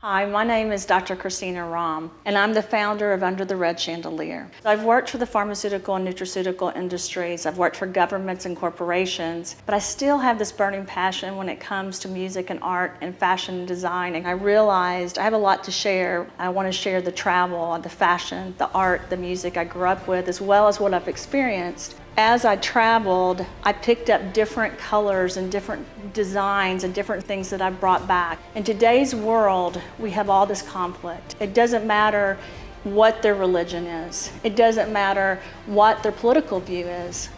Hi, my name is Dr. Christina Rahm, and I'm the founder of Under the Red Chandelier. I've worked for the pharmaceutical and nutraceutical industries. I've worked for governments and corporations, but I still have this burning passion when it comes to music and art and fashion and design. And I realized I have a lot to share. I want to share the travel, the fashion, the art, the music I grew up with, as well as what I've experienced. As I traveled, I picked up different colors and different designs and different things that I brought back. In today's world, we have all this conflict. It doesn't matter what their religion is. It doesn't matter what their political view is.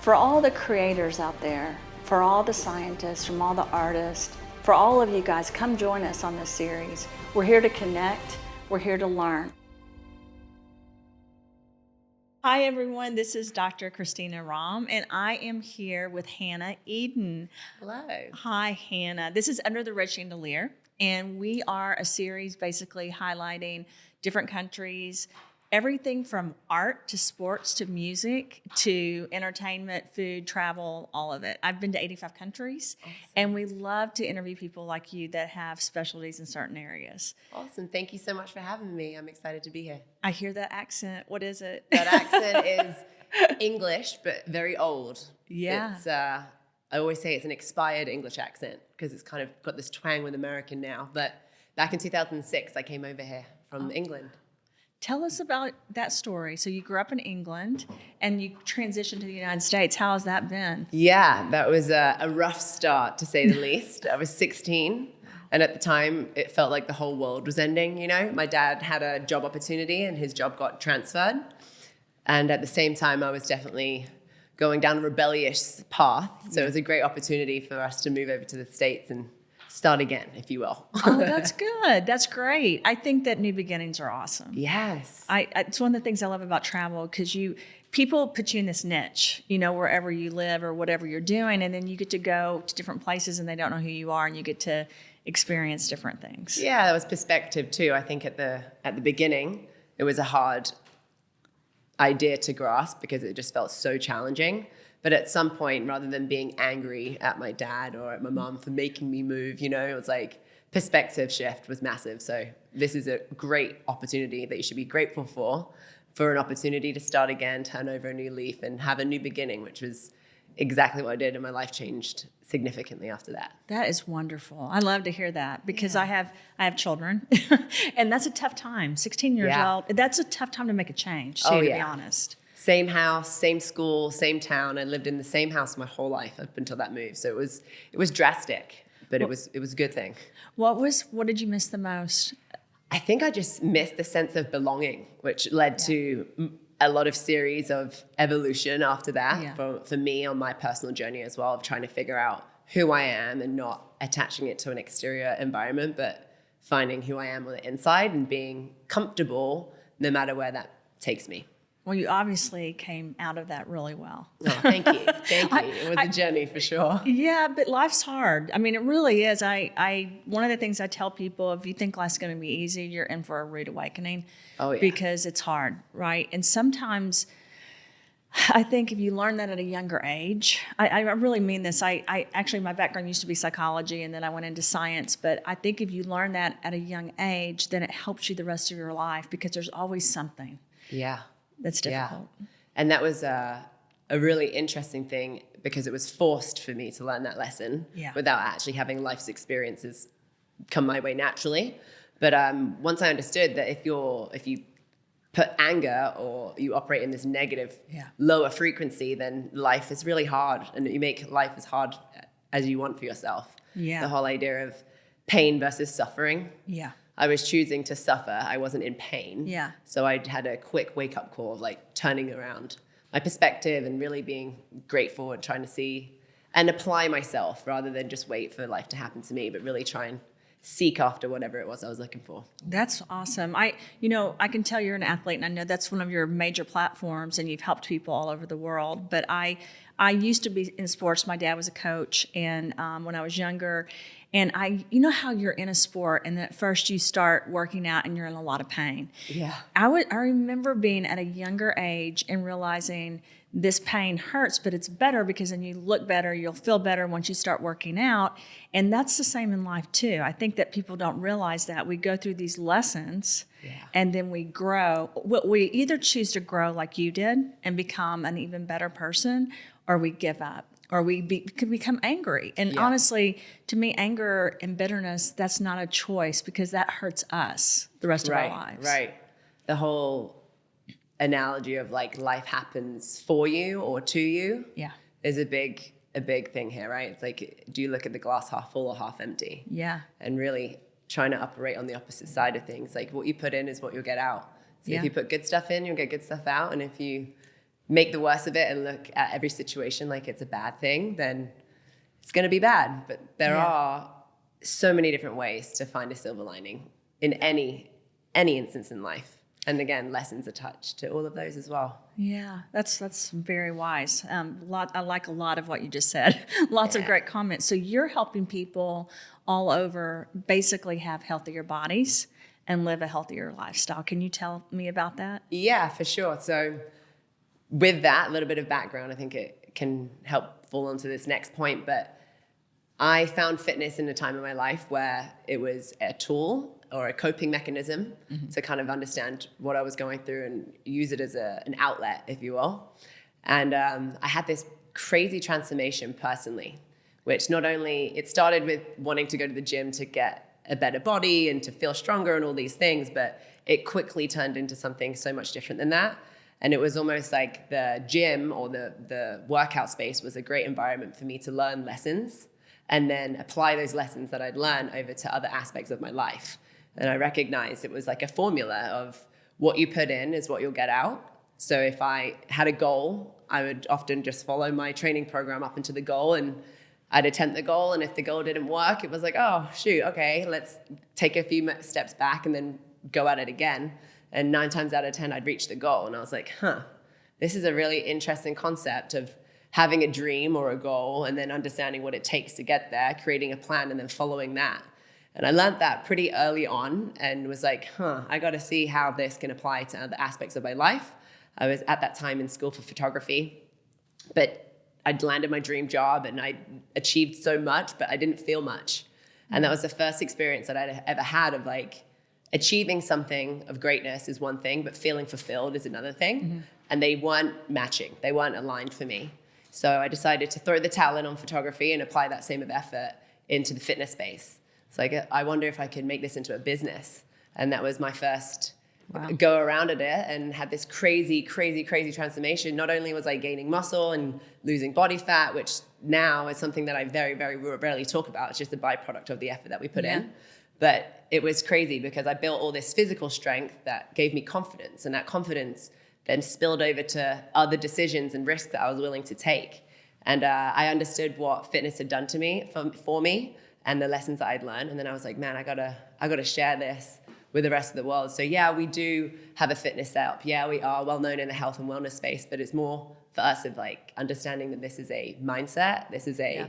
For all the creators out there, for all the scientists, from all the artists, for all of you guys, come join us on this series. We're here to connect. We're here to learn. Hi everyone, this is Dr. Christina Rahm, and I am here with Hannah Eden. Hello. Hi Hannah. This is Under the Red Chandelier, and we are a series basically highlighting different countries, everything from art to sports to music to entertainment, food, travel, all of it. I've been to 85 countries, awesome. And we love to interview people like you that have specialties in certain areas. Awesome. Thank you so much for having me. I'm excited to be here. I hear that accent. What is it? That accent is English, but very old. Yeah. It's, I always say it's an expired English accent because it's kind of got this twang with American now. But back in 2006, I came over here from England. Tell us about that story. So you grew up in England and you transitioned to the United States. How has that been? Yeah, that was a rough start, to say the least. I was 16, and at the time, it felt like the whole world was ending, you know? My dad had a job opportunity, and his job got transferred. And at the same time, I was definitely going down a rebellious path. So it was a great opportunity for us to move over to the States and start again, if you will. Oh, that's good. That's great. I think that new beginnings are awesome. Yes. It's one of the things I love about travel because people put you in this niche, you know, wherever you live or whatever you're doing, and then you get to go to different places and they don't know who you are and you get to experience different things. Yeah, that was perspective too. I think at the beginning, it was a hard idea to grasp because it just felt so challenging. But at some point, rather than being angry at my dad or at my mom for making me move, you know, it was like perspective shift was massive. So this is a great opportunity that you should be grateful for an opportunity to start again, turn over a new leaf and have a new beginning, which was exactly what I did. And my life changed significantly after that. That is wonderful. I love to hear that because I have children and that's a tough time. 16 years old, that's a tough time to make a change, to be honest. Same house, same school, same town. I lived in the same house my whole life up until that move. So it was drastic, but it was a good thing. What did you miss the most? I think I just missed the sense of belonging, which led to a lot of series of evolution after that for me on my personal journey as well, of trying to figure out who I am and not attaching it to an exterior environment, but finding who I am on the inside and being comfortable no matter where that takes me. Well, you obviously came out of that really well. Oh, thank you. Thank you. It was a journey for sure. Yeah, but life's hard. I mean, it really is. One of the things I tell people, if you think life's going to be easy, you're in for a rude awakening. Oh, yeah. Because it's hard, right? And sometimes I think if you learn that at a younger age, I really mean this. I actually, my background used to be psychology and then I went into science, but I think if you learn that at a young age, then it helps you the rest of your life because there's always something. Yeah. That's difficult. Yeah. And that was a really interesting thing because it was forced for me to learn that lesson without actually having life's experiences come my way naturally. But once I understood that if you put anger or you operate in this negative, lower frequency, then life is really hard and you make life as hard as you want for yourself. Yeah. The whole idea of pain versus suffering. Yeah. I was choosing to suffer. I wasn't in pain. Yeah. So I had a quick wake-up call of like turning around my perspective and really being grateful and trying to see and apply myself rather than just wait for life to happen to me, but really try and seek after whatever it was I was looking for. That's awesome. I can tell you're an athlete, and I know that's one of your major platforms, and you've helped people all over the world. But I used to be in sports. My dad was a coach, and when I was younger, and you know how you're in a sport, and at first you start working out, and you're in a lot of pain. Yeah. I remember being at a younger age and realizing this pain hurts, but it's better because then you look better, you'll feel better once you start working out. And that's the same in life too. I think that people don't realize that we go through these lessons and then we grow. We either choose to grow like you did and become an even better person, or we give up, or can become angry. And honestly, to me, anger and bitterness, that's not a choice, because that hurts us the rest of our lives. Right. The whole analogy of like life happens for you or to you is a big thing here, right? It's like, do you look at the glass half full or half empty? Yeah. And really trying to operate on the opposite side of things. Like, what you put in is what you'll get out. So if you put good stuff in, you'll get good stuff out. And if you make the worst of it and look at every situation like it's a bad thing, then it's going to be bad. But there are so many different ways to find a silver lining in any instance in life. And again, lessons attached to all of those as well. Yeah, that's very wise. I like a lot of what you just said. Lots of great comments. So you're helping people all over basically have healthier bodies and live a healthier lifestyle. Can you tell me about that? Yeah, for sure. So with that, a little bit of background, I think it can help fall onto this next point. But I found fitness in a time in my life where it was a tool or a coping mechanism to kind of understand what I was going through and use it as an outlet, if you will. And I had this crazy transformation personally, which not only, it started with wanting to go to the gym to get a better body and to feel stronger and all these things, but it quickly turned into something so much different than that. And it was almost like the gym or the workout space was a great environment for me to learn lessons and then apply those lessons that I'd learned over to other aspects of my life. And I recognized it was like a formula of what you put in is what you'll get out. So if I had a goal, I would often just follow my training program up into the goal, and I'd attempt the goal. And if the goal didn't work, it was like, oh, shoot, okay, let's take a few steps back and then go at it again. And 9 times out of 10, I'd reach the goal. And I was like, this is a really interesting concept of having a dream or a goal and then understanding what it takes to get there, creating a plan, and then following that. And I learned that pretty early on and was like, I got to see how this can apply to other aspects of my life. I was at that time in school for photography, but I'd landed my dream job and I achieved so much, but I didn't feel much. And that was the first experience that I'd ever had of like achieving something of greatness is one thing, but feeling fulfilled is another thing. And they weren't matching. They weren't aligned for me. So I decided to throw the towel in on photography and apply that same effort into the fitness space. It's like, I wonder if I could make this into a business. And that was my first go around at it, and had this crazy, crazy, crazy transformation. Not only was I gaining muscle and losing body fat, which now is something that I very, very rarely talk about. It's just a byproduct of the effort that we put in. But it was crazy because I built all this physical strength that gave me confidence. And that confidence then spilled over to other decisions and risks that I was willing to take. And I understood what fitness had done to me, for me, and the lessons that I'd learned. And then I was like, man, I gotta share this with the rest of the world. So yeah, we do have a fitness setup. Yeah, we are well known in the health and wellness space, but it's more for us of like understanding that this is a mindset, this is a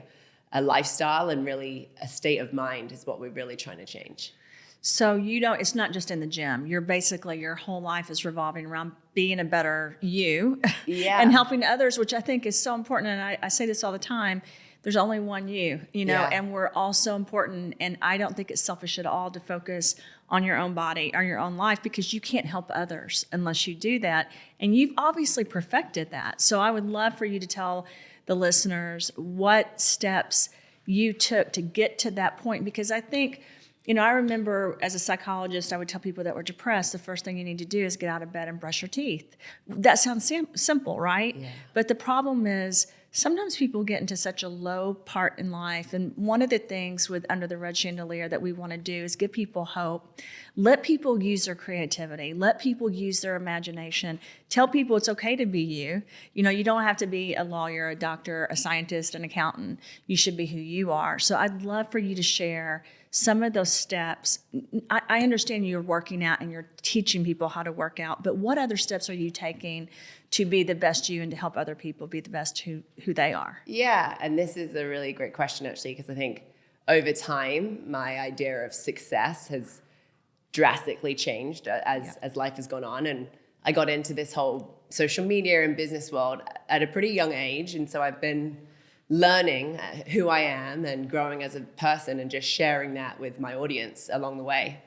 lifestyle, and really a state of mind is what we're really trying to change. So it's not just in the gym. You're basically, your whole life is revolving around being a better you and helping others, which I think is so important. And I say this all the time. There's only one you know, and we're all so important. And I don't think it's selfish at all to focus on your own body or your own life, because you can't help others unless you do that. And you've obviously perfected that. So I would love for you to tell the listeners what steps you took to get to that point, because I think, I remember as a psychologist, I would tell people that were depressed, the first thing you need to do is get out of bed and brush your teeth. That sounds simple, right? Yeah. But the problem is sometimes people get into such a low part in life. And one of the things with Under the Red Chandelier that we want to do is give people hope. Let people use their creativity. Let people use their imagination. Tell people it's okay to be you. You don't have to be a lawyer, a doctor, a scientist, an accountant. You should be who you are. So I'd love for you to share some of those steps. I understand you're working out and you're teaching people how to work out, but what other steps are you taking to be the best you and to help other people be the best who they are? Yeah, and this is a really great question, actually, because I think over time, my idea of success has drastically changed as life has gone on. And I got into this whole social media and business world at a pretty young age. And so I've been learning who I am and growing as a person and just sharing that with my audience along the way.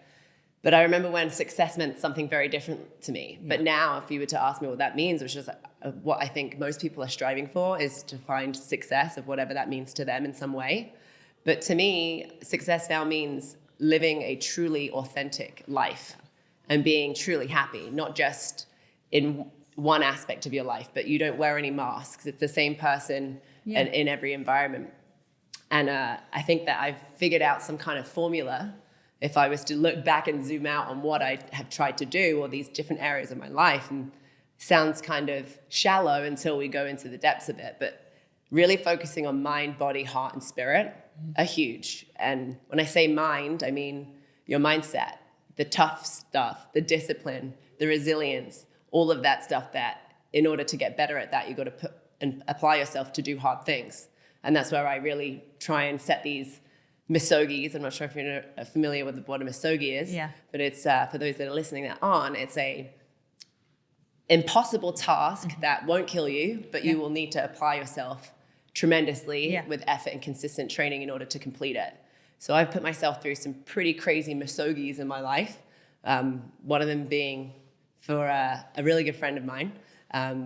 But I remember when success meant something very different to me. Yeah. But now, if you were to ask me what that means, which is what I think most people are striving for, is to find success of whatever that means to them in some way. But to me, success now means living a truly authentic life and being truly happy, not just in one aspect of your life, but you don't wear any masks. It's the same person and in every environment. And I think that I've figured out some kind of formula. If I was to look back and zoom out on what I have tried to do, or these different areas of my life, and sounds kind of shallow until we go into the depths of it, but really focusing on mind, body, heart, and spirit are huge. And when I say mind, I mean your mindset, the tough stuff, the discipline, the resilience, all of that stuff that in order to get better at that, you've got to put and apply yourself to do hard things. And that's where I really try and set these misogis. I'm not sure if you're familiar with what a misogi is, but it's for those that are listening that aren't, it's a impossible task that won't kill you, but you will need to apply yourself tremendously with effort and consistent training in order to complete it. So I've put myself through some pretty crazy misogis in my life. One of them being for a really good friend of mine,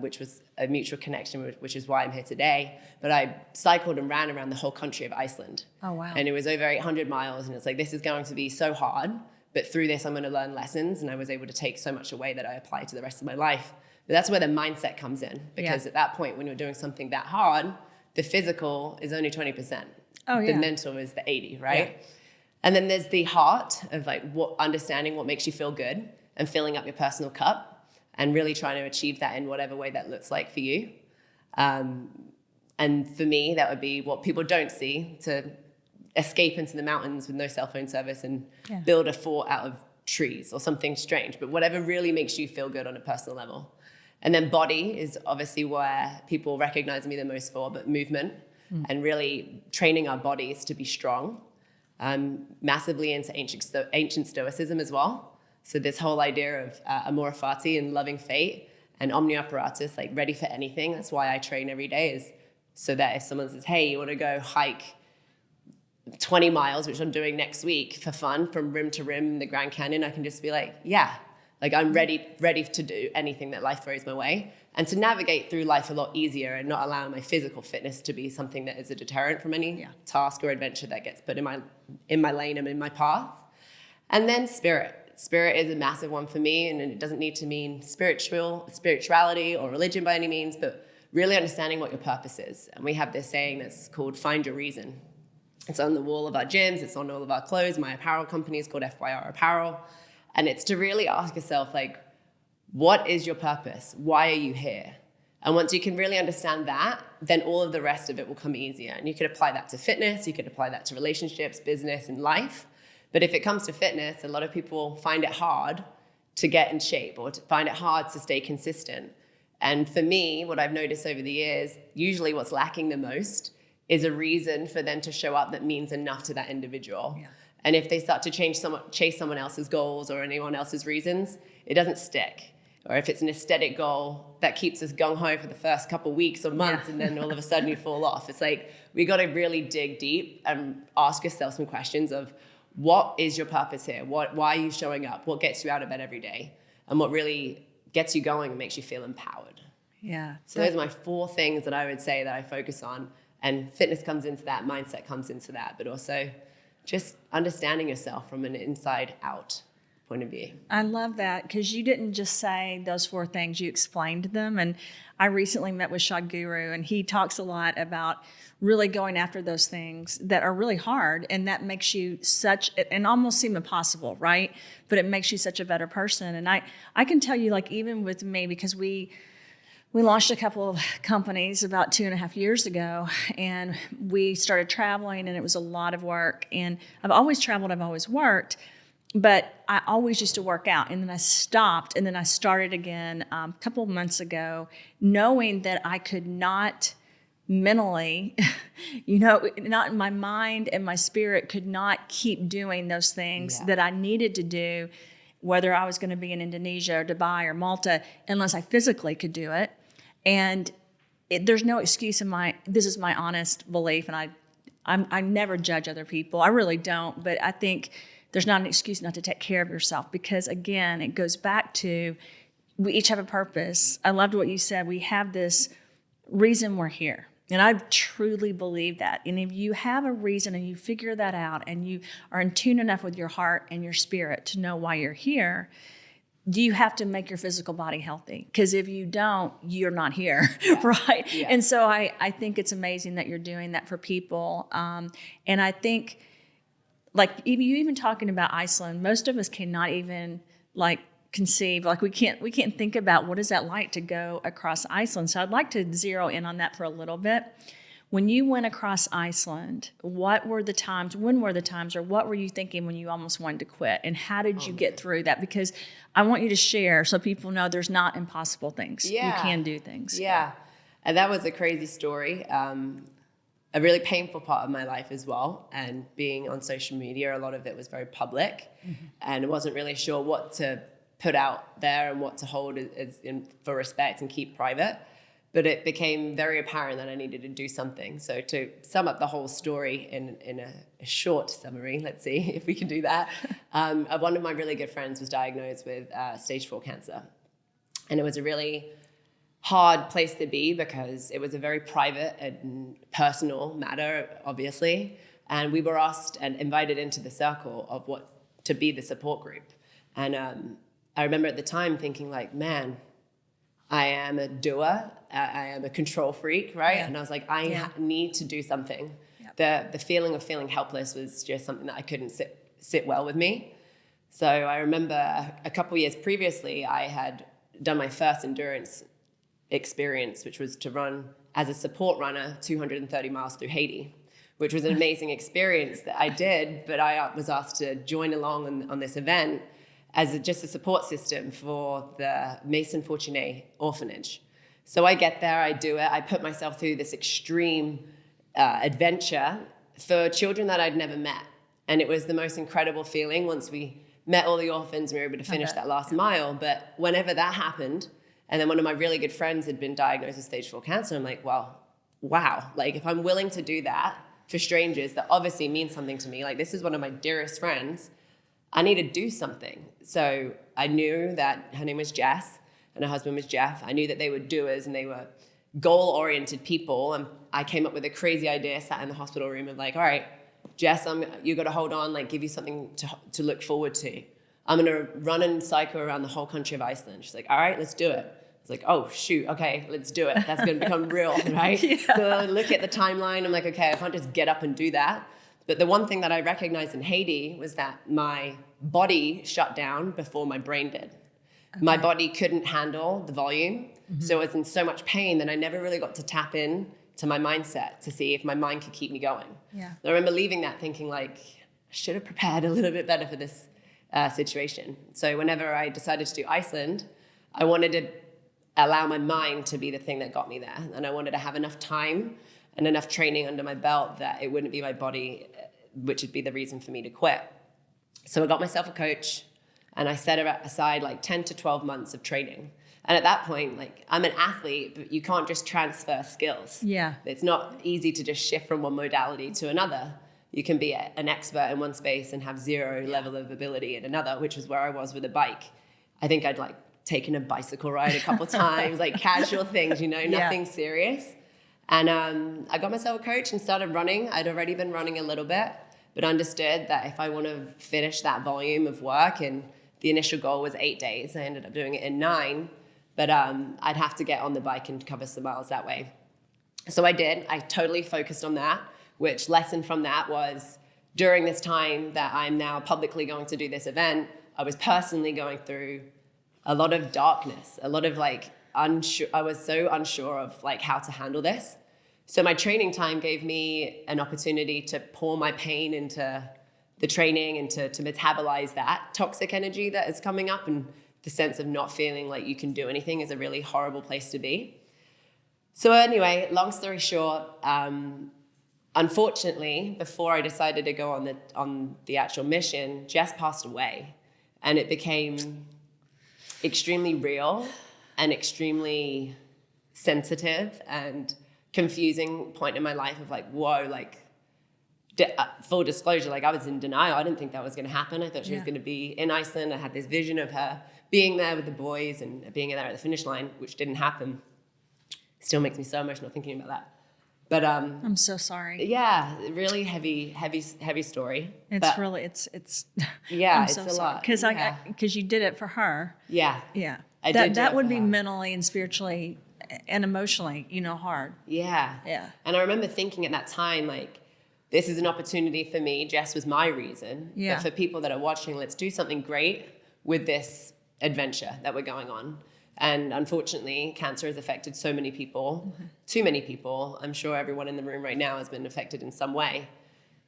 which was a mutual connection, which is why I'm here today. But I cycled and ran around the whole country of Iceland. Oh, wow. And it was over 800 miles. And it's like, this is going to be so hard. But through this, I'm going to learn lessons. And I was able to take so much away that I apply to the rest of my life. But that's where the mindset comes in. Because at that point, when you're doing something that hard, the physical is only 20%. The mental is the 80, right? Yeah. And then there's the heart of like understanding what makes you feel good and filling up your personal cup. And really trying to achieve that in whatever way that looks like for you. And for me, that would be what people don't see, to escape into the mountains with no cell phone service and build a fort out of trees or something strange, but whatever really makes you feel good on a personal level. And then body is obviously where people recognize me the most for, but movement and really training our bodies to be strong. Massively into ancient stoicism as well. So this whole idea of amor fati and loving fate and omnia apparatus, like ready for anything. That's why I train every day, is so that if someone says, hey, you want to go hike 20 miles, which I'm doing next week for fun, from rim to rim in the Grand Canyon, I can just be like, yeah, like I'm ready to do anything that life throws my way, and to navigate through life a lot easier and not allow my physical fitness to be something that is a deterrent from any task or adventure that gets put in my lane and in my path. And then spirit. Spirit is a massive one for me, and it doesn't need to mean spirituality or religion by any means, but really understanding what your purpose is. And we have this saying that's called find your reason. It's on the wall of our gyms, it's on all of our clothes. My apparel company is called FYR Apparel. And it's to really ask yourself, like, what is your purpose? Why are you here? And once you can really understand that, then all of the rest of it will come easier. And you could apply that to fitness, you could apply that to relationships, business, and life. But if it comes to fitness, a lot of people find it hard to get in shape or to find it hard to stay consistent. And for me, what I've noticed over the years, usually what's lacking the most is a reason for them to show up that means enough to that individual. Yeah. And if they start to chase someone else's goals or anyone else's reasons, it doesn't stick. Or if it's an aesthetic goal that keeps us gung-ho for the first couple of weeks or months, and then all of a sudden you fall off. It's like, we got to really dig deep and ask yourself some questions of, what is your purpose here? Why are you showing up? What gets you out of bed every day? And what really gets you going and makes you feel empowered? Yeah. So those are my 4 things that I would say that I focus on. And fitness comes into that, mindset comes into that, but also just understanding yourself from an inside out point of view. I love that, because you didn't just say those 4 things, you explained them. And I recently met with Sadhguru, and he talks a lot about really going after those things that are really hard, and that makes you and almost seem impossible, right? But it makes you such a better person. And I can tell you, like, even with me, because we launched a couple of companies about 2.5 years ago, and we started traveling, and it was a lot of work. And I've always traveled, I've always worked, but I always used to work out, and then I stopped, and then I started again a couple of months ago, knowing that I could not mentally, not in my mind and my spirit could not keep doing those things that I needed to do, whether I was going to be in Indonesia or Dubai or Malta, unless I physically could do it. And there's no excuse this is my honest belief, and I never judge other people. I really don't, but I think there's not an excuse not to take care of yourself, because again, it goes back to we each have a purpose. I loved what you said. We have this reason we're here. And I truly believe that. And if you have a reason and you figure that out and you are in tune enough with your heart and your spirit to know why you're here, you have to make your physical body healthy. Because if you don't, you're not here, right? Yeah. And so I think it's amazing that you're doing that for people. And I think, like, you even talking about Iceland, most of us cannot even, like, conceive, like we can't think about what is that like to go across Iceland. So I'd like to zero in on that for a little bit. When you went across Iceland, when were the times, or what were you thinking when you almost wanted to quit? And how did you get through that? Because I want you to share so people know there's not impossible things. Yeah. You can do things. Yeah. And that was a crazy story. A really painful part of my life as well. And being on social media, a lot of it was very public. Mm-hmm. And I wasn't really sure what to put out there and what to hold for respect and keep private. But it became very apparent that I needed to do something. So to sum up the whole story in a short summary, let's see if we can do that. One of my really good friends was diagnosed with stage 4 cancer. And it was a really hard place to be because it was a very private and personal matter, obviously. And we were asked and invited into the circle of what to be the support group. And I remember at the time thinking, like, man, I am a doer. I am a control freak, right? Yeah. And I was like, I need to do something. Yep. The feeling of feeling helpless was just something that I couldn't sit well with me. So I remember a couple years previously, I had done my first endurance experience, which was to run as a support runner 230 miles through Haiti, which was an amazing experience that I did, but I was asked to join along on this event as just a support system for the Mason Fortuné orphanage. So I get there, I do it, I put myself through this extreme adventure for children that I'd never met. And it was the most incredible feeling once we met all the orphans and we were able to finish that last mile. But whenever that happened, and then one of my really good friends had been diagnosed with stage 4 cancer, I'm like, well, wow, like if I'm willing to do that for strangers, that obviously means something to me. Like, this is one of my dearest friends. I need to do something. So I knew that her name was Jess and her husband was Jeff. I knew that they were doers and they were goal-oriented people. And I came up with a crazy idea, sat in the hospital room and like, all right, Jess, you got to hold on, like give you something to look forward to. I'm going to run and cycle around the whole country of Iceland. She's like, all right, let's do it. I was like, oh, shoot, okay, let's do it. That's going to become real, right? Yeah. So I look at the timeline. I'm like, okay, I can't just get up and do that. But the one thing that I recognized in Haiti was that my body shut down before my brain did. Okay. My body couldn't handle the volume. Mm-hmm. So I was in so much pain that I never really got to tap in to my mindset to see if my mind could keep me going. Yeah. I remember leaving that thinking like, I should have prepared a little bit better for this situation. So whenever I decided to do Iceland, I wanted to allow my mind to be the thing that got me there. And I wanted to have enough time and enough training under my belt that it wouldn't be my body, which would be the reason for me to quit. So I got myself a coach and I set aside like 10 to 12 months of training. And at that point, like, I'm an athlete, but you can't just transfer skills. Yeah. It's not easy to just shift from one modality to another. You can be an expert in one space and have zero level of ability in another, which is where I was with a bike. I think I'd like taken a bicycle ride a couple times, like casual things, nothing serious. And I got myself a coach and started running. I'd already been running a little bit, but understood that if I want to finish that volume of work, and the initial goal was 8 days, I ended up doing it in 9, but I'd have to get on the bike and cover some miles that way. So I did. I totally focused on that, which lesson from that was during this time that I'm now publicly going to do this event, I was personally going through a lot of darkness, a lot of like unsure. I was so unsure of like how to handle this. So my training time gave me an opportunity to pour my pain into the training and to metabolize that toxic energy that is coming up, and the sense of not feeling like you can do anything is a really horrible place to be. So anyway, long story short, unfortunately, before I decided to go on the actual mission, Jess passed away. And it became extremely real and extremely sensitive and confusing point in my life of like, whoa, like, full disclosure, like I was in denial. I didn't think that was going to happen. I thought she was going to be in Iceland. I had this vision of her being there with the boys and being there at the finish line, which didn't happen. Still makes me so emotional thinking about that. But I'm so sorry. Yeah, really heavy story. It's but, really it's yeah, I'm it's so a sorry. lot Because you did it for her. Yeah, That would be mentally and spiritually and emotionally, hard. Yeah. And I remember thinking at that time, like, this is an opportunity for me. Jess was my reason. Yeah. But for people that are watching, let's do something great with this adventure that we're going on. And unfortunately, cancer has affected so many people, too many people. I'm sure everyone in the room right now has been affected in some way.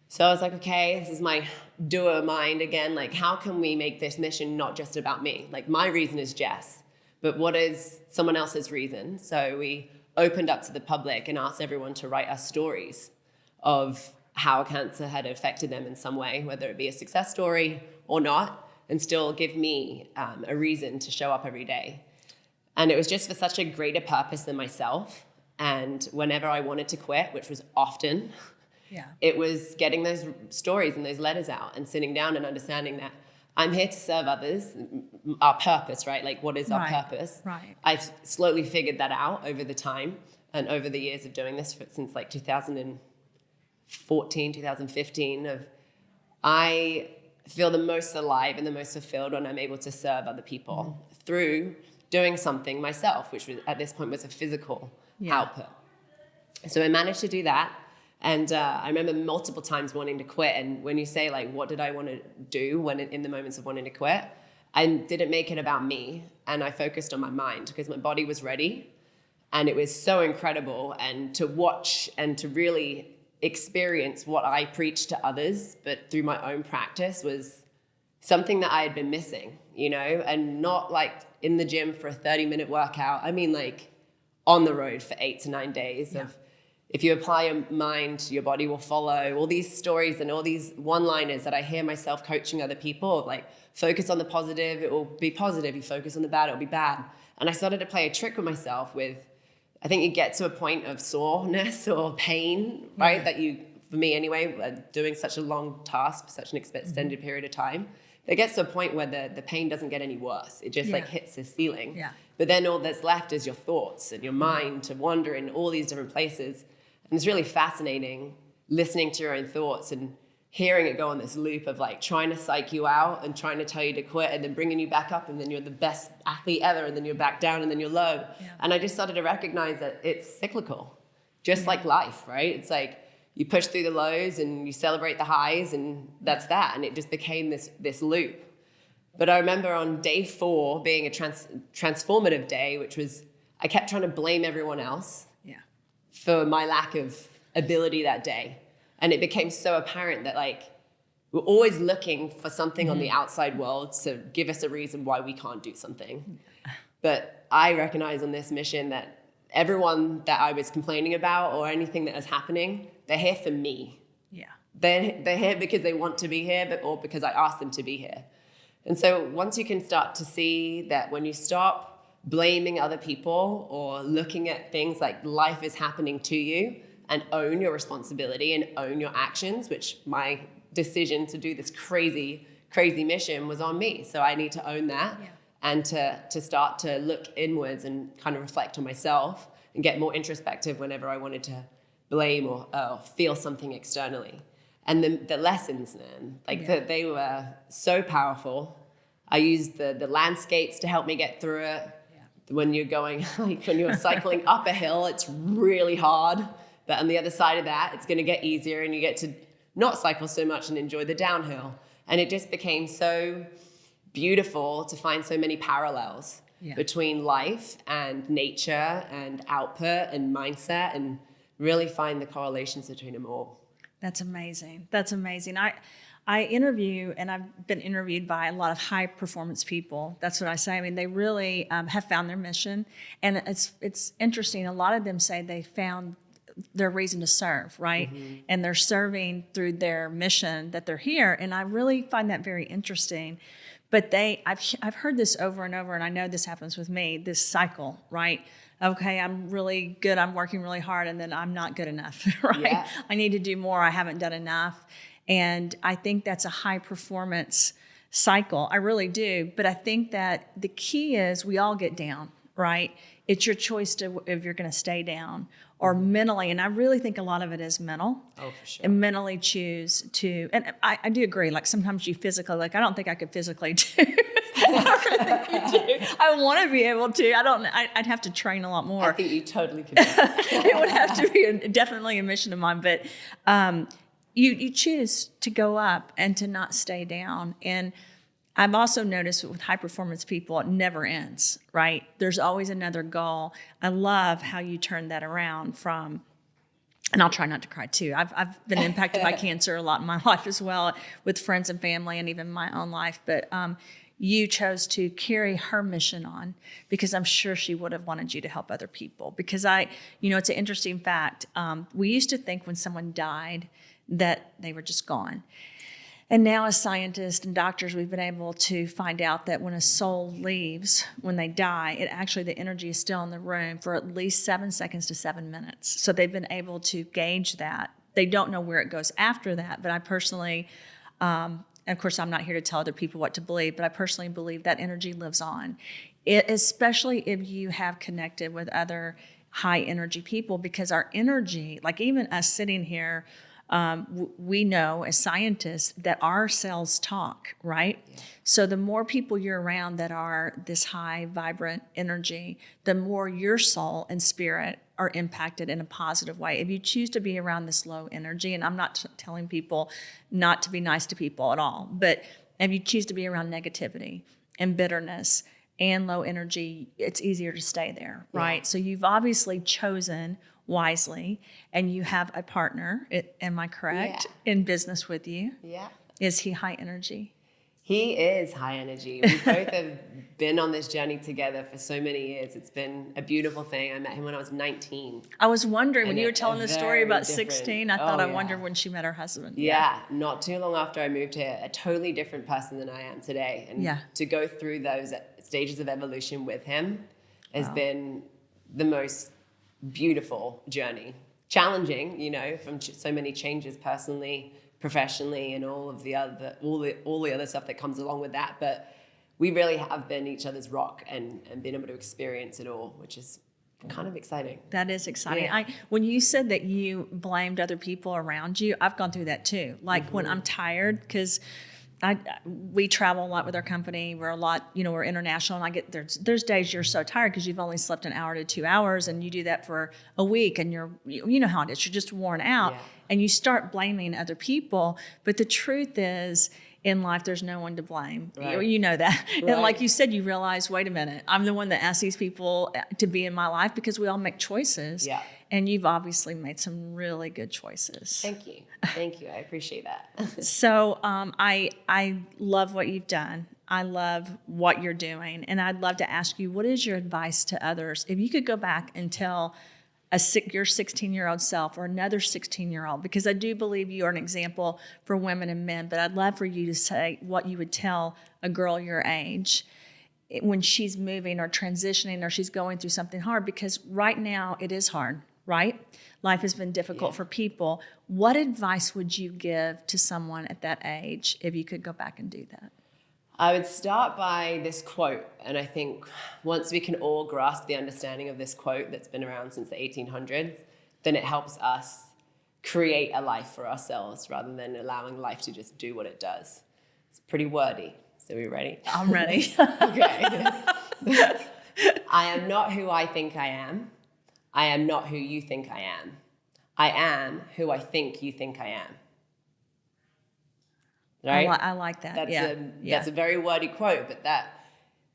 So I was like, okay, this is my doer mind again. Like, how can we make this mission not just about me? Like, my reason is Jess, but what is someone else's reason? So we opened up to the public and asked everyone to write us stories of how cancer had affected them in some way, whether it be a success story or not, and still give me a reason to show up every day. And it was just for such a greater purpose than myself. And whenever I wanted to quit, which was often, it was getting those stories and those letters out and sitting down and understanding that I'm here to serve others, our purpose, right? Like, what is our purpose? Right. I've slowly figured that out over the time and over the years of doing this since like 2014, 2015, I feel the most alive and the most fulfilled when I'm able to serve other people through doing something myself, which was, at this point was a physical output. So I managed to do that. And I remember multiple times wanting to quit. And when you say, like, what did I want to do when in the moments of wanting to quit, I didn't make it about me. And I focused on my mind because my body was ready. And it was so incredible. And to watch and to really experience what I preached to others, but through my own practice, was something that I had been missing, and not like in the gym for a 30-minute workout. I mean, like on the road for 8 to 9 days of, if you apply your mind, your body will follow. All these stories and all these one-liners that I hear myself coaching other people, like, focus on the positive, it will be positive. You focus on the bad, it will be bad. And I started to play a trick with myself with, I think you get to a point of soreness or pain, right? That you, for me anyway, doing such a long task for such an extended period of time, it gets to a point where the pain doesn't get any worse. It just like hits the ceiling. Yeah. But then all that's left is your thoughts and your mind to wander in all these different places. And it's really fascinating listening to your own thoughts and hearing it go on this loop of like trying to psych you out and trying to tell you to quit and then bringing you back up, and then you're the best athlete ever, and then you're back down, and then you're low. Yeah. And I just started to recognize that it's cyclical, just like life, right? It's like you push through the lows and you celebrate the highs, and that's that. And it just became this loop. But I remember on day 4 being a transformative day, which was, I kept trying to blame everyone else for my lack of ability that day. And it became so apparent that, like, we're always looking for something on the outside world to give us a reason why we can't do something. But I recognize on this mission that everyone that I was complaining about or anything that was happening, they're here for me. Yeah. They're here because they want to be here, or because I asked them to be here. And so once you can start to see that when you stop blaming other people or looking at things like life is happening to you, and own your responsibility and own your actions, which my decision to do this crazy mission was on me. So I need to own that and to start to look inwards and kind of reflect on myself and get more introspective whenever I wanted to blame or feel something externally. And the lessons, man, they were so powerful. I used the landscapes to help me get through it. When you're going, like when you're cycling up a hill, it's really hard. But on the other side of that, it's going to get easier, and you get to not cycle so much and enjoy the downhill. And it just became so beautiful to find so many parallels between life and nature and output and mindset, and really find the correlations between them all. That's amazing. That's amazing. I interview, and I've been interviewed by a lot of high performance people. That's what I say. I mean, they really have found their mission. And it's interesting. A lot of them say they found their reason to serve, right? And they're serving through their mission that they're here. And I really find that very interesting, But I've heard this over and over, and I know this happens with me, this cycle, right? Okay, I'm really good, I'm working really hard, and then I'm not good enough, right? Yeah. I need to do more, I haven't done enough. And I think that's a high performance cycle. I really do. But I think that the key is we all get down, right? It's your choice to if you're going to stay down or mentally. And I really think a lot of it is mental. Oh, for sure. And mentally choose to, and I do agree, like sometimes you physically, like I don't think I could physically do. I really think you do. I want to be able to. I'd have to train a lot more. I think you totally could do that. It would have to be definitely a mission of mine. But you choose to go up and to not stay down. And I've also noticed with high performance people, it never ends, right? There's always another goal. I love how you turned that around from, and I'll try not to cry too. I've been impacted by cancer a lot in my life as well, with friends and family and even my own life. But you chose to carry her mission on because I'm sure she would have wanted you to help other people. Because it's an interesting fact. We used to think when someone died that they were just gone. And now as scientists and doctors, we've been able to find out that when a soul leaves, when they die, the energy is still in the room for at least 7 seconds to 7 minutes. So they've been able to gauge that. They don't know where it goes after that, but I personally, and of course I'm not here to tell other people what to believe, but I personally believe that energy lives on, especially if you have connected with other high energy people, because our energy, like even us sitting here, we know as scientists that our cells talk, right? Yeah. So the more people you're around that are this high, vibrant energy, the more your soul and spirit are impacted in a positive way. If you choose to be around this low energy, and I'm not telling people not to be nice to people at all, but if you choose to be around negativity and bitterness and low energy, it's easier to stay there, right? Yeah. So you've obviously chosen wisely, and you have a partner, am I correct, in business with you? Yeah. Is he high energy? He is high energy. We both have been on this journey together for so many years. It's been a beautiful thing. I met him when I was 19. I was wondering, when you were telling the story about 16, I thought I wondered when she met her husband. Yeah, not too long after I moved here, a totally different person than I am today. And to go through those stages of evolution with him has been the most beautiful journey. Challenging, from so many changes personally, professionally, and all the other stuff that comes along with that. But we really have been each other's rock and been able to experience it all, which is kind of exciting. That is exciting. Yeah. When you said that you blamed other people around you, I've gone through that too. Like when I'm tired, because we travel a lot with our company. We're a lot, we're international, and I get there's days you're so tired because you've only slept an hour to 2 hours, and you do that for a week, and you know how it is. You're just worn out, and you start blaming other people. But the truth is, in life, there's no one to blame. Right. You know that. Right. And like you said, you realize, wait a minute, I'm the one that asked these people to be in my life, because we all make choices. Yeah. And you've obviously made some really good choices. Thank you. Thank you. I appreciate that. So I love what you've done. I love what you're doing. And I'd love to ask you, what is your advice to others? If you could go back and tell your 16-year-old self or another 16-year-old, because I do believe you are an example for women and men, but I'd love for you to say what you would tell a girl your age when she's moving or transitioning or she's going through something hard, because right now it is hard, right? Life has been difficult for people. What advice would you give to someone at that age if you could go back and do that? I would start by this quote, and I think once we can all grasp the understanding of this quote that's been around since the 1800s, then it helps us create a life for ourselves rather than allowing life to just do what it does. It's pretty wordy. So are we ready? I'm ready. Okay. I am not who I think I am. I am not who you think I am. I am who I think you think I am. Right? I like that. That's a very wordy quote, but that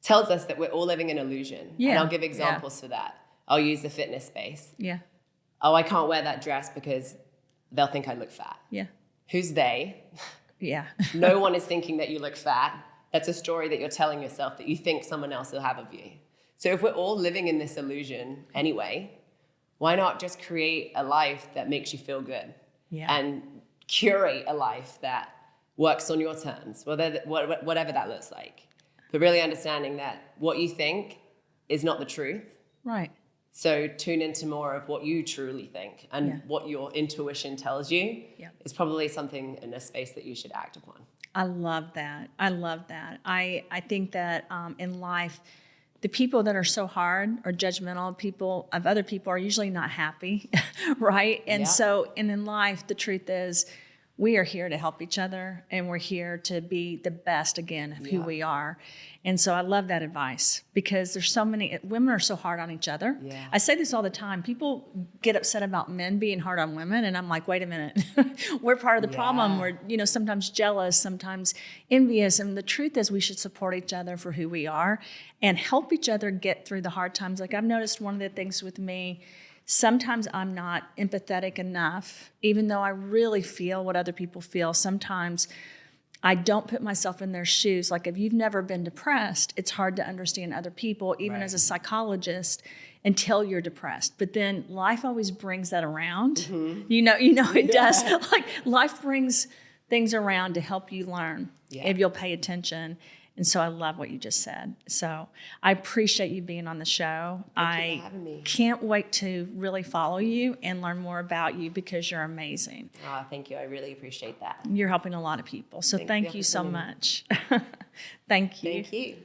tells us that we're all living in illusion. Yeah. And I'll give examples for that. I'll use the fitness space. Yeah. Oh, I can't wear that dress because they'll think I look fat. Yeah. Who's they? Yeah. No one is thinking that you look fat. That's a story that you're telling yourself that you think someone else will have of you. So if we're all living in this illusion anyway, why not just create a life that makes you feel good? Yeah. And curate a life that works on your terms, whatever that looks like. But really understanding that what you think is not the truth. Right. So tune into more of what you truly think, and what your intuition tells you is probably something in a space that you should act upon. I love that. I love that. I think that in life, the people that are so hard or judgmental people of other people are usually not happy, right? And so, and in life, the truth is, we are here to help each other, and we're here to be the best again of who we are. And so I love that advice, because there's so many women are so hard on each other. Yeah. I say this all the time. People get upset about men being hard on women, and I'm like, wait a minute. We're part of the problem. We're, sometimes jealous, sometimes envious. And the truth is, we should support each other for who we are and help each other get through the hard times. Like, I've noticed one of the things with me, sometimes I'm not empathetic enough, even though I really feel what other people feel. Sometimes I don't put myself in their shoes. Like, if you've never been depressed, it's hard to understand other people, even as a psychologist, until you're depressed. But then life always brings that around. Mm-hmm. It does. Like, life brings things around to help you learn if you'll pay attention. And so I love what you just said. So I appreciate you being on the show. Thank you for having me. Can't wait to really follow you and learn more about you, because you're amazing. Oh, thank you. I really appreciate that. You're helping a lot of people. So thank you so much. Thank you. Thank you.